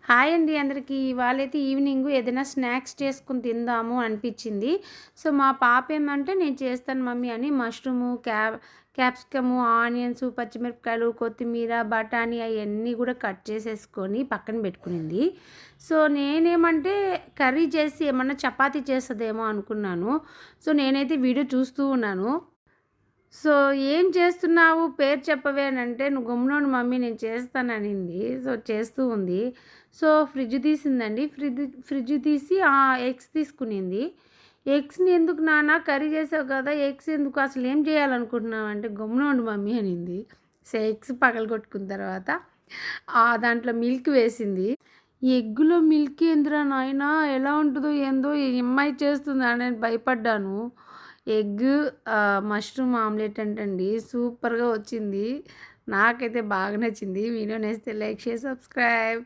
Hi అండి అందరికీ. ఇవాళైతే evening ఏదైనా స్నాక్స్ చేసుకొని తిందాము అనిపించింది. సో, మా పాప ఏమంటే నేను చేస్తాను మమ్మీ అని మష్రూము, క్యాప్సికము, ఆనియన్స్, పచ్చిమిరపకాయలు, కొత్తిమీర, బఠానీ అయన్నీ కూడా కట్ చేసేసుకొని పక్కన పెట్టుకునింది. సో, నేనేమంటే కర్రీ చేసి ఏమన్నా చపాతీ చేస్తదేమో అనుకున్నాను. సో, నేనైతే వీడియో చూస్తూ ఉన్నాను. సో, "ఏం చేస్తున్నావు? పేరు చెప్పవే" అనంటే, "నువ్వు గమ్మునుండు మమ్మీ నేను చేస్తాననింది." సో, చేస్తూ ఉంది. సో, ఫ్రిడ్జ్ తీసిందండి. ఫ్రిడ్జ్ తీసి ఎగ్స్ తీసుకునింది. "ఎగ్స్‌ని ఎందుకు నాన్న కర్రీ చేసావు కదా! ఎగ్స్ ఎందుకు? అసలు ఏం చేయాలనుకుంటున్నావు?" అంటే, "గమ్మునుండు మమ్మీ" అనింది. సో, ఎగ్స్ పగలగొట్టుకున్న తర్వాత దాంట్లో మిల్క్ వేసింది. ఎగ్గులో మిల్క్ ఏందిరా నాయనా! ఎలా ఉంటదో ఏందో ఈ అమ్మాయి చేస్తుందా అని భయపడ్డాను. ఎగ్ మష్రూమ్ ఆమ్లెట్ అంటండి సూపర్‌గా వచ్చింది. నాకైతే బాగా నచ్చింది. వీడియో నచ్చితే లైక్, షేర్, సబ్స్క్రైబ్.